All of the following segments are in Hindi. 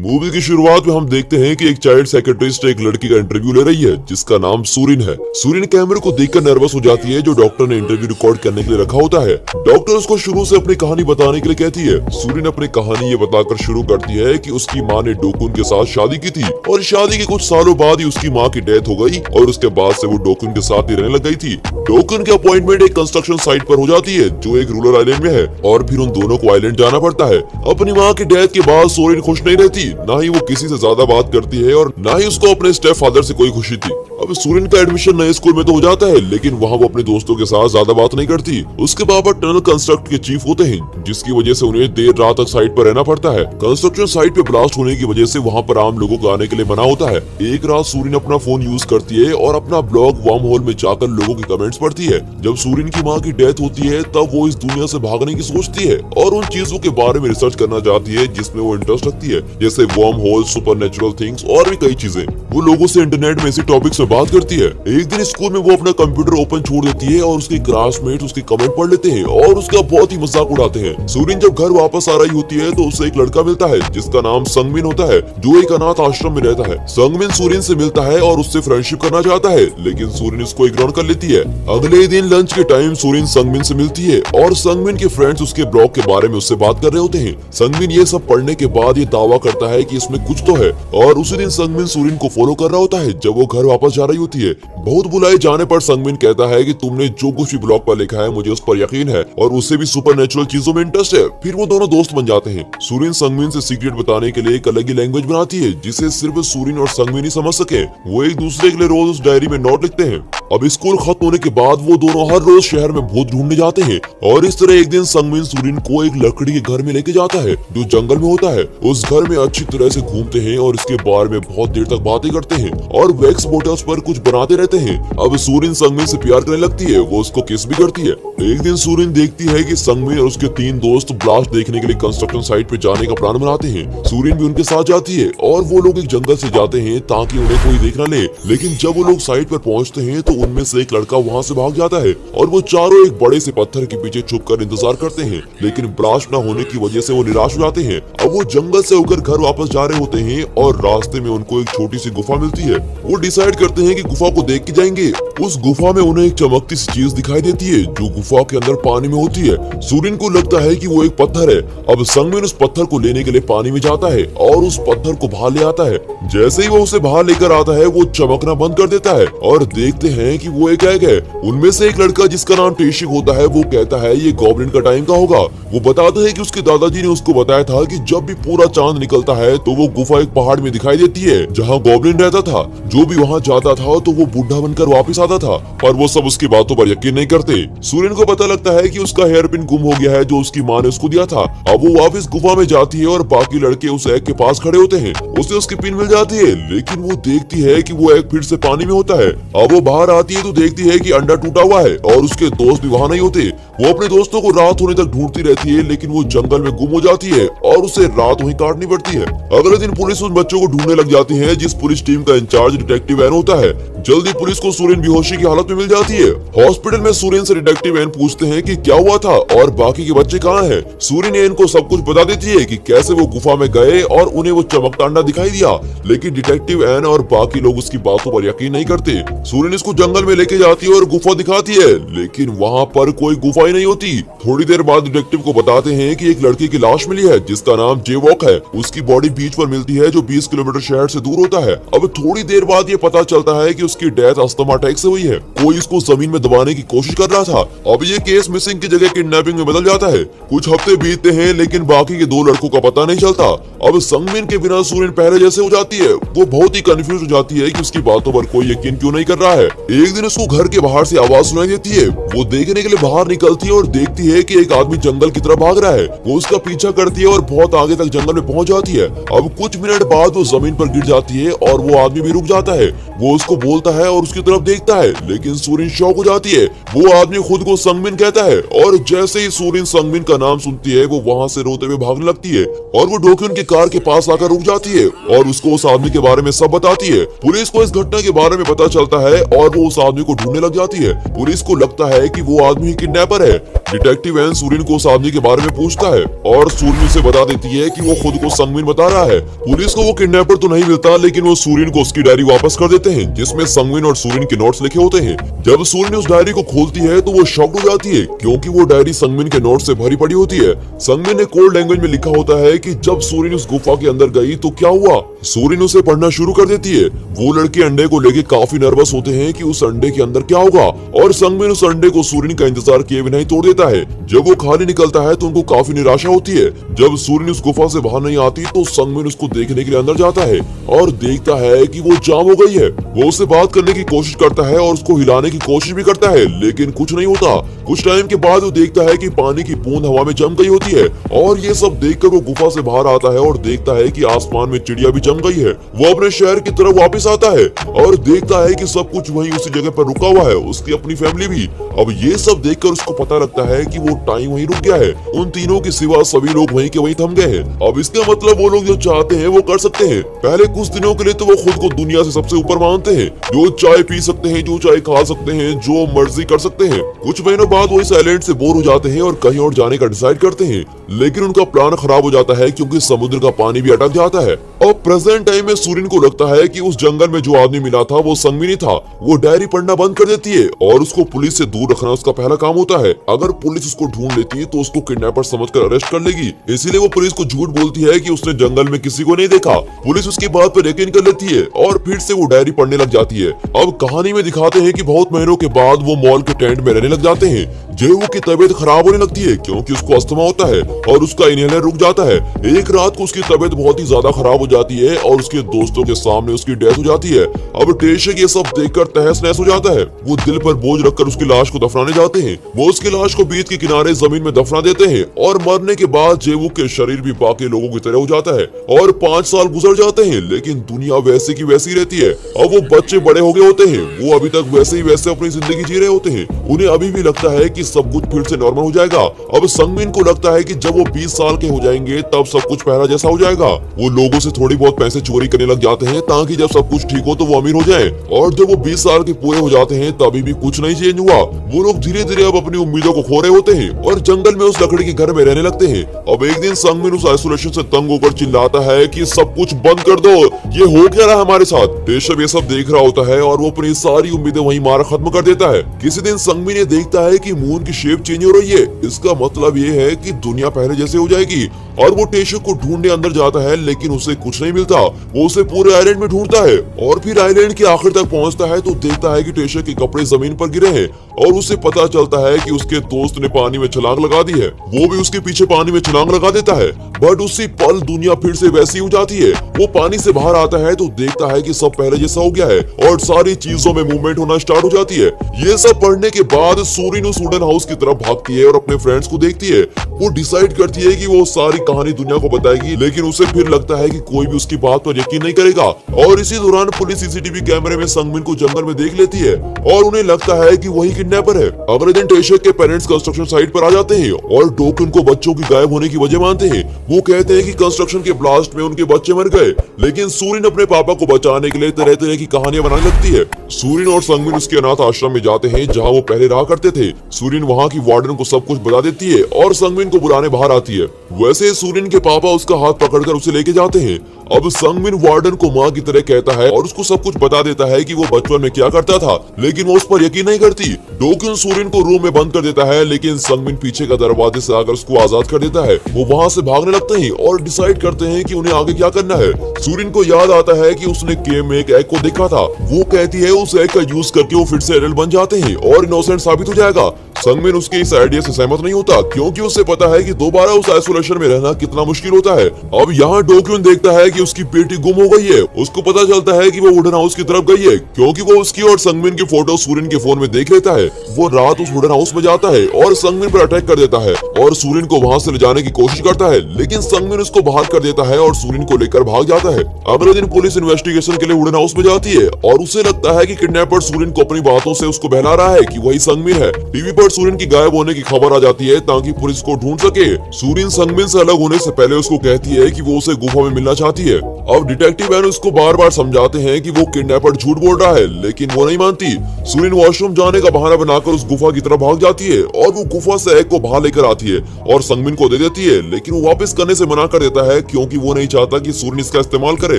मूवी की शुरुआत में हम देखते हैं कि एक चाइल्ड साइकियाट्रिस्ट एक लड़की का इंटरव्यू ले रही है जिसका नाम सूरिन है। सूरिन कैमरे को देखकर नर्वस हो जाती है जो डॉक्टर ने इंटरव्यू रिकॉर्ड करने के लिए रखा होता है। डॉक्टर उसको शुरू से अपनी कहानी बताने के लिए कहती है। सूरिन अपनी कहानी ये बताकर शुरू करती है कि उसकी माँ ने डोकुन के साथ शादी की थी और शादी के कुछ सालों बाद ही उसकी माँ की डेथ हो गई और उसके बाद से वो डोकुन के साथ ही रहने लग गई थी। डोकुन की अपॉइंटमेंट एक कंस्ट्रक्शन साइट पर हो जाती है जो एक रूरल आइलैंड में है और फिर उन दोनों को आइलैंड जाना पड़ता है। अपनी माँ की डेथ के बाद सूरिन खुश नहीं रहती, ना ही वो किसी से ज्यादा बात करती है और ना ही उसको अपने स्टेप फादर से कोई खुशी थी। अब सूरिन का एडमिशन नए स्कूल में तो हो जाता है लेकिन वहाँ वो अपने दोस्तों के साथ ज्यादा बात नहीं करती। उसके पापा टनल कंस्ट्रक्ट के चीफ होते हैं जिसकी वजह से उन्हें देर रात तक साइट पर रहना पड़ता है। कंस्ट्रक्शन साइट पे ब्लास्ट होने की वजह से वहाँ पर आम लोगों को आने के लिए मना होता है। एक रात सूरिन अपना फोन यूज करती है और अपना ब्लॉग वर्म होल में जाकर लोगों के कमेंट्स पढ़ती है। जब सूरिन की माँ की डेथ होती है तब वो इस दुनिया से भागने की सोचती है और उन चीजों के बारे में रिसर्च करना चाहती है जिसमें वो इंटरेस्ट रखती है, जैसे वर्म होल, सुपरनेचुरल थिंग्स और भी कई चीजें। वो लोगों से इंटरनेट में ऐसे टॉपिक्स में बात करती है। एक दिन स्कूल में वो अपना कंप्यूटर ओपन छोड़ देती है और उसके क्लासमेट उसके कमेंट पढ़ लेते हैं और उसका बहुत ही मजाक उड़ाते हैं। सूरिन जब घर वापस आ रही होती है तो उसे एक लड़का मिलता है जिसका नाम संगमिन होता है जो एक अनाथ आश्रम में रहता है। संगमिन सूरिन से मिलता है और उससे फ्रेंडशिप करना चाहता है लेकिन सूरिन उसको इग्नोर कर लेती है। अगले दिन लंच के टाइम सूरिन संगमिन से मिलती है और संगमिन के फ्रेंड्स उसके ब्लॉग के बारे में उससे बात कर रहे होते हैं। संगमिन ये सब पढ़ने के बाद ये दावा करता है कि इसमें कुछ तो है और उसी दिन संगमिन सूरिन को फॉलो कर रहा होता है जब वो घर वापस जा रही होती है। बहुत बुलाए जाने पर संगमिन कहता है कि तुमने जो कुछ भी ब्लॉग पर लिखा है मुझे उस पर यकीन है और उससे भी सुपरनेचुरल चीजों में इंटरेस्ट है। फिर वो दोनों दोस्त बन जाते हैं। सूरिन संगमिन से सीक्रेट बताने के लिए एक अलग ही लैंग्वेज बनाती है जिसे सिर्फ सूरिन और संगमिन ही समझ सके। वो एक दूसरे के लिए रोज उस डायरी में नोट लिखते हैं। अब स्कूल खत्म होने के बाद वो दोनों हर रोज शहर में भूत ढूंढने जाते हैं और इस तरह एक दिन संगमिन सूरिन को एक लकड़ी के घर में लेके जाता है जो जंगल में होता है। उस घर में अच्छी तरह से घूमते हैं और इसके बारे में बहुत देर तक बातें करते हैं और वैक्स बोटल्स पर कुछ बनाते रहते हैं। अब सूरिन संगमिन से प्यार करने लगती है, वो उसको किस भी करती है। एक दिन सूरिन देखती है कि संगमिन और उसके 3 दोस्त ब्लास्ट देखने के लिए कंस्ट्रक्शन साइट पे जाने का प्लान बनाते हैं। सूरिन भी उनके साथ जाती है और वो लोग एक जंगल से जाते हैं ताकि उन्हें कोई देख न ले। लेकिन जब वो लोग साइट पर पहुंचते हैं तो उनमें से एक लड़का वहां से भाग जाता है और वो चारों एक बड़े से पत्थर के पीछे छुपकर इंतजार करते हैं लेकिन ब्लास्ट न होने की वजह से वो निराश हो जाते हैं। अब वो जंगल से होकर घर वापस जा रहे होते हैं और रास्ते में उनको एक छोटी सी गुफा मिलती है। वो डिसाइड करते हैं कि गुफा को देख के जाएंगे। उस गुफा में उन्हें एक चमकती सी चीज दिखाई देती है जो गुफा के अंदर पानी में होती है। सूरिन को लगता है कि वो एक पत्थर है। अब संगमिन उस पत्थर को लेने के लिए पानी में जाता है और उस पत्थर को बाहर ले आता है। जैसे ही वो उसे बाहर लेकर आता है वो चमकना बंद कर देता है और देखते हैं कि वो एक एग है। उनमें से एक लड़का जिसका नाम टेशिक होता है वो कहता है ये गॉब्लिन का टाइम का होगा। वो बताता है कि उसके दादाजी ने उसको बताया था कि जब भी पूरा चांद निकलता है तो वो गुफा एक पहाड़ में दिखाई देती है जहाँ गॉब्लिन रहता था। जो भी वहाँ जाता था तो वो बूढ़ा बनकर वापस आता था, पर वो सब उसकी बातों पर यकीन नहीं करते। सूरिन को पता लगता है कि उसका हेयर पिन गुम हो गया है जो उसकी माँ ने उसको दिया था। अब वो वापस गुफा में जाती है और बाकी लड़के उस एग के पास खड़े होते हैं। उसे उसकी पिन मिल जाती है लेकिन वो देखती है कि वो एग फिर से पानी में होता है। अब वो बाहर आती है तो देखती है कि अंडा टूटा हुआ है और उसके दोस्त भी वहाँ नहीं होते। वो अपने दोस्तों को रात होने तक ढूंढती रहती है लेकिन वो जंगल में गुम हो जाती है और उसे रात वहीं काटनी पड़ती है। अगले दिन पुलिस उन बच्चों को ढूंढने लग जाती है जिस पुलिस टीम का इंचार्ज डिटेक्टिव एन होता है। जल्दी पुलिस को सूरिन बेहोशी की हालत में मिल जाती है। हॉस्पिटल में सूरिन से डिटेक्टिव एन पूछते हैं कि क्या हुआ था और बाकी के बच्चे कहाँ हैं। सूरिन एन को सब कुछ बता देती है कि कैसे वो गुफा में गए और उन्हें वो चमकता अंडा दिखाई दिया, लेकिन डिटेक्टिव एन और बाकी लोग उसकी बातों पर यकीन नहीं करते। सूरिन इसको जंगल में लेके जाती है और गुफा दिखाती है लेकिन वहाँ पर कोई गुफा ही नहीं होती। थोड़ी देर बाद डिटेक्टिव को बताते हैं कि एक लड़की की लाश मिली है जिसका नाम जेवॉक है। उसकी बॉडी बीच पर मिलती है जो 20 किलोमीटर शहर से दूर होता है। अब थोड़ी देर बाद ये पता चलता है कि उसकी डेथ अस्थमा अटैक से हुई है। कोई इसको जमीन में दबाने की कोशिश कर रहा था। अब ये केस मिसिंग की जगह किडनैपिंग में बदल जाता है। कुछ हफ्ते बीतते हैं लेकिन बाकी के 2 लड़कों का पता नहीं चलता। अब संगमिन के बिना सूरिन पहले जैसे हो जाती है। वो बहुत ही कंफ्यूज हो जाती है कि उसकी बातों पर कोई यकीन क्यों नहीं कर रहा है। एक दिन उसको घर के बाहर से आवाज सुनाई देती है। वो देखने के लिए बाहर निकलती है और देखती है कि एक आदमी जंगल की तरफ भाग रहा है। वो उसका पीछा करती है और बहुत आगे तक जंगल में पहुंच जाती है। अब कुछ मिनट बाद वो जमीन पर गिर जाती है और वो आदमी भी रुक जाता है। वो उसको बोलता है और उसकी तरफ देखता है लेकिन सूरिन शॉक हो जाती है। वो आदमी खुद को संगमिन कहता है और जैसे ही सूरिन संगमिन का नाम सुनती है वो वहाँ से रोते हुए भागने लगती है और वो डोक्यून की कार के पास आकर रुक जाती है और उसको उस आदमी के बारे में सब बताती है। पुलिस को इस घटना के बारे में पता चलता है और वो उस आदमी को ढूंढने लग जाती है। पुलिस को लगता है कि वो आदमी किडनैपर है। डिटेक्टिव एन सूरिन को उस आदमी के बारे में पूछता है और सूरिन उसे बता देती है कि वो खुद को संगमिन बता रहा है। पुलिस को वो किडनैपर तो नहीं मिलता, लेकिन वो सूरिन को उसकी डायरी वापस कर देते हैं जिसमें संगमिन और सूरिन के नोट्स लिखे होते हैं। जब सूरिन उस डायरी को खोलती है तो वो शॉक्ड हो जाती है क्योंकि वो डायरी संगमिन के नोट से भरी पड़ी होती है। संगमिन ने कोड लैंग्वेज में लिखा होता है कि जब सूरिन उस गुफा के अंदर गई तो क्या हुआ। सूरिन उसे पढ़ना शुरू कर देती है। वो लड़के अंडे को लेके काफी नर्वस होते हैं कि उस अंडे के अंदर क्या होगा और संगमिन उस अंडे को सूरिन का इंतजार किए बिना ही तोड़ देता है। जब वो खाली निकलता है तो उनको काफी निराशा होती है। जब सूरिन उस गुफा से बाहर नहीं आती तो संगमिन उसको देखने के लिए अंदर जाता है और देखता है कि वो जाम हो गई है। वो उससे बात करने की कोशिश करता है और उसको हिलाने की कोशिश भी करता है, लेकिन कुछ नहीं होता। कुछ टाइम के बाद वो देखता है कि पानी की बूंद हवा में जम गई होती है और ये सब देखकर वो गुफा से बाहर आता है और देखता है कि आसमान में चिड़िया भी जम गई है। वो अपने शहर की तरफ वापस आता है और देखता है कि सब कुछ वहीं उसी जगह पर रुका हुआ है, उसकी अपनी फैमिली भी। अब ये सब देखकर उसको पता लगता है कि वो टाइम वहीं रुक गया है। उन तीनों के सिवा सभी लोग वहीं के वहीं थम गए हैं। अब इसका मतलब वो लोग जो चाहते हैं वो कर सकते हैं। पहले कुछ दिनों के लिए तो वो खुद को दुनिया से सबसे ऊपर मानते हैं, जो चाय पी सकते हैं, जो चाय खा सकते हैं, जो मर्जी कर सकते हैं। कुछ महीनों बाद वो इस आइलैंड से बोर हो जाते हैं और कहीं और जाने का डिसाइड करते हैं, लेकिन उनका प्लान खराब हो जाता है क्योंकि समुद्र का पानी भी अटक जाता है। और प्रेजेंट टाइम में सूरिन को लगता है कि उस जंगल में जो आदमी मिला था वो संगमिन था। वो डायरी पढ़ना बंद कर देती है और उसको पुलिस से दूर रखना उसका पहला काम होता है। अगर पुलिस उसको ढूंढ लेती है तो उसको किडनैपर समझकर अरेस्ट कर लेगी, इसीलिए वो पुलिस को झूठ बोलती है कि उसने जंगल में किसी को नहीं देखा। पुलिस उसकी बात पर यकीन कर लेती है और फिर से वो डायरी पढ़ने लग जाती है। अब कहानी में दिखाते हैं कि बहुत महीनों के बाद वो मॉल के टेंट में रहने लग जाते हैं। जेवू की तबीयत खराब होने लगती है क्योंकि उसको अस्थमा होता है और उसका इनहेलर रुक जाता है। एक रात को उसकी तबीयत बहुत ही ज्यादा खराब हो जाती है और उसके दोस्तों के सामने उसकी डेथ हो जाती है। अब टेशक ये सब देखकर तहस नहस हो जाता है। वो दिल पर बोझ रखकर उसकी लाश को दफनाने जाते हैं। वो उसकी लाश को बीच के किनारे जमीन में दफना देते हैं और मरने के बाद जेवू के शरीर भी बाकी लोगों की तरह हो जाता है। और 5 साल गुजर जाते हैं, लेकिन दुनिया वैसे की वैसी रहती है। अब वो बच्चे बड़े हो गए होते हैं, वो अभी तक वैसे ही वैसे अपनी जिंदगी जी रहे होते हैं। उन्हें अभी भी लगता है कि सब कुछ फिर से नॉर्मल हो जाएगा। अब संगमिन को लगता है कि जब वो 20 साल के हो जाएंगे तब सब कुछ पहला जैसा हो जाएगा। वो लोगों से थोड़ी बहुत पैसे चोरी करने लग जाते हैं ताकि जब सब कुछ ठीक हो तो वो अमीर हो जाए। और जब वो 20 साल के पूरे हो जाते हैं तभी भी कुछ नहीं चेंज हुआ। वो लोग धीरे धीरे अब अपनी उम्मीदों को खो रहे होते हैं और जंगल में उस लकड़ी के घर में रहने लगते हैं। अब एक दिन संगमिन उस आइसोलेशन से तंग होकर चिल्लाता है कि सब कुछ बंद कर दो, ये हो क्या रहा हमारे साथ। टेशब ये सब देख रहा होता है और वो अपनी सारी उम्मीदें वहीं मारा खत्म कर देता है। किसी दिन संगमिन ये देखता है कि मून की शेप चेंज हो रही है। इसका मतलब ये है कि दुनिया पहले जैसे हो जाएगी। और वो टेशक को ढूंढने अंदर जाता है, लेकिन उसे कुछ नहीं मिलता। वो उसे पूरे आइलैंड में ढूंढता है और फिर आइलैंड के आखिर तक पहुंचता है तो देखता है कि टेशक के कपड़े जमीन पर गिरे हैं और उसे पता चलता है कि उसके दोस्त ने पानी में छलांग लगा दी है। वो भी उसके पीछे पानी में छलांग लगा देता है, बट उसी पल दुनिया फिर से वैसी हो जाती है। वो पानी से बाहर आता है तो देखता है कि सब पहले जैसा हो गया है और सारी चीजों में मूवमेंट होना स्टार्ट हो जाती है। ये सब पढ़ने के बाद सूरिन उस वुडन हाउस की तरफ भागती है और अपने फ्रेंड्स को देखती है। वो डिसाइड करती है कि वो सारी कहानी दुनिया को बताएगी, लेकिन उसे फिर लगता है कि कोई भी उसकी बात पर यकीन नहीं करेगा। और इसी दौरान पुलिस सीसीटीवी कैमरे में संगमिन को जंगल में देख लेती है और उन्हें लगता है कि वही किडनैपर है। अगले दिन टेशक के पेरेंट्स कंस्ट्रक्शन साइट पर आ जाते हैं और डोकिन को बच्चों की गायब होने की वजह मानते हैं। वो कहते हैं कि कंस्ट्रक्शन के ब्लास्ट में उनके बच्चे मर गए, लेकिन सूरिन अपने पापा को बचाने के लिए तरह तरह की कहानियां बनाने लगती है। सूरिन और संगमिन उसके अनाथ आश्रम में जाते हैं जहाँ वो पहले रहा करते थे। सूरिन वहाँ की वार्डन को सब कुछ बता देती है और संगमिन को बुलाने बाहर आती है। वैसे सूरिन के पापा उसका हाथ पकड़कर उसे लेके जाते हैं। अब संगमिन वार्डन को माँ की तरह कहता है और उसको सब कुछ बता देता है कि वो बचपन में क्या करता था, लेकिन वो उस पर यकीन नहीं करती। डोकिन सूरिन को रूम में बंद कर देता है, लेकिन संगमिन पीछे का दरवाजे से आकर उसको आजाद कर देता है। वो वहाँ से भागने लगते हैं और डिसाइड करते हैं कि उन्हें आगे क्या करना है। सूरिन को याद आता है कि उसने केव में एक एग को देखा था। वो कहती है उस एग का यूज करके वो फिर से एडल्ट बन जाते हैं और इनोसेंट साबित हो जाएगा। संगमिन उसके इस आइडिया से सहमत नहीं होता क्योंकि उसे पता है कि दोबारा उस आइसोलेशन में रहना कितना मुश्किल होता है। अब यहाँ डोक्यून देखता है कि उसकी बेटी गुम हो गई है। उसको पता चलता है कि वो वुडन हाउस की तरफ गई है क्योंकि वो उसकी और संगमिन की फोटो सूरिन के फोन में देख लेता है। वो रात उस वुडन हाउस में जाता है और संगमिन पर अटैक कर देता है और सूरिन को वहाँ से ले जाने की कोशिश करता है, लेकिन संगमिन उसको बाहर कर देता है और सूरिन को लेकर भाग जाता है। अगले दिन पुलिस इन्वेस्टिगेशन के लिए वुडन हाउस में जाती है और उसे लगता है कि किडनैपर सूरिन को अपनी बातों से उसको बहला रहा है कि वही संगमिन है। टीवी पर सूरिन की गायब होने की खबर आ जाती है ताकि पुलिस को ढूंढ सके। सूरिन संगमिन से अलग होने से पहले उसको कहती है कि वो उसे गुफा में मिलना चाहती है। अब डिटेक्टिव एन उसको बार बार समझाते हैं कि वो किडनैपर झूठ बोल रहा है, लेकिन वो नहीं मानती। सूरिन वॉशरूम जाने का बहाना बनाकर उस गुफा की तरफ भाग जाती है और वो गुफा से एग को बाहर लेकर आती है और संगमिन को दे देती है, लेकिन वो वापस करने से मना कर देता है क्योंकि वो नहीं चाहता कि सूरिन इसका इस्तेमाल करे।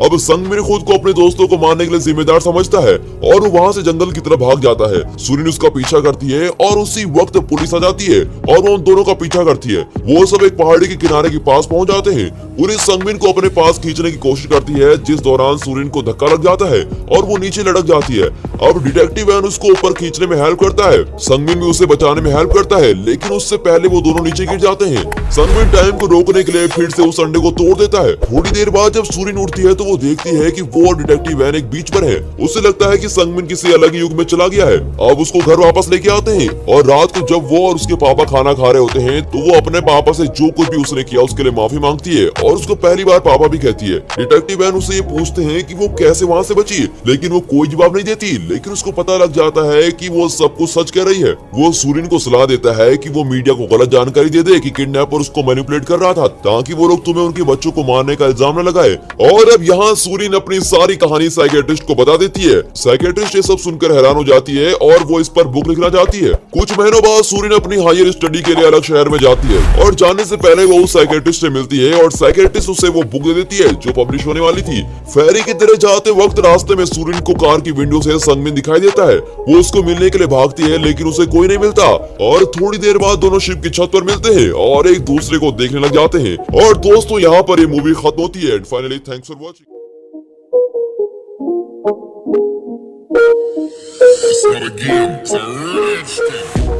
अब संगमिन खुद को अपने दोस्तों को मारने के लिए जिम्मेदार समझता है और वो वहाँ से जंगल की तरफ भाग जाता है। सूरिन उसका पीछा करती है और उसी वक्त पुलिस आ जाती है और वो उन दोनों का पीछा करती है। वो सब एक पहाड़ी के किनारे के पास पहुंच जाते हैं। पुलिस संगमिन को अपने पास खींचने की कोशिश करती है, जिस दौरान सूरिन को धक्का लग जाता है और वो नीचे लटक जाती है। अब डिटेक्टिव एन उसको ऊपर खींचने में हेल्प करता है। संगमिन भी उसे बचाने में हेल्प करता है, लेकिन उससे पहले वो दोनों नीचे गिर जाते हैं। संगमिन टाइम को रोकने के लिए फिर से उस अंडे को तोड़ देता है। थोड़ी देर बाद जब सूरिन उठती है तो वो देखती है कि वो और डिटेक्टिव एन एक बीच पर है। उसे लगता है कि संगमिन किसी अलग युग में चला गया है। अब उसको घर वापस लेके आते हैं और रात को जब वो और उसके पापा खाना खा रहे होते हैं तो वो अपने पापा से जो कुछ भी उसने किया उसके लिए माफी मांगती है और उसको पहली बार पापा भी कहती है। डिटेक्टिव एन उसे ये पूछते हैं कि वो कैसे वहाँ से बची, लेकिन वो कोई जवाब नहीं देती। लेकिन उसको पता लग जाता है कि वो सब कुछ सच कह रही है। वो सूरिन को सलाह देता है कि वो मीडिया को गलत जानकारी दे दे कि किडनैपर उसको मैनिपुलेट कर रहा था ताकि वो लोग तुम्हें उनके बच्चों को मारने का इल्जाम न लगाए। और अब यहाँ सूरिन अपनी सारी कहानी साइकियाट्रिस्ट को बता देती है। साइकियाट्रिस्ट ये सब सुनकर हैरान हो जाती है और वो इस पर बुक लिखना चाहती है। कुछ महीनों बाद सूरिन अपनी हायर स्टडी के लिए अलग शहर में जाती है और जाने से पहले वो उस साइकियाट्रिस्ट से मिलती है और साइकियाट्रिस्ट उसे वो बुक दे देती है जो पब्लिश होने वाली थी। फेरी की तरह जाते वक्त रास्ते में सूरिन को कार की विंडो से संगमिन दिखाई देता है। वो उसको मिलने के लिए भागती है, लेकिन उसे कोई नहीं मिलता और थोड़ी देर बाद दोनों शिप की छत पर मिलते हैं और एक दूसरे को देखने लग जाते हैं। और दोस्तों यहाँ पर ये मूवी खत्म होती है। And finally thanks for watching. It's not a game, it's a lifestyle.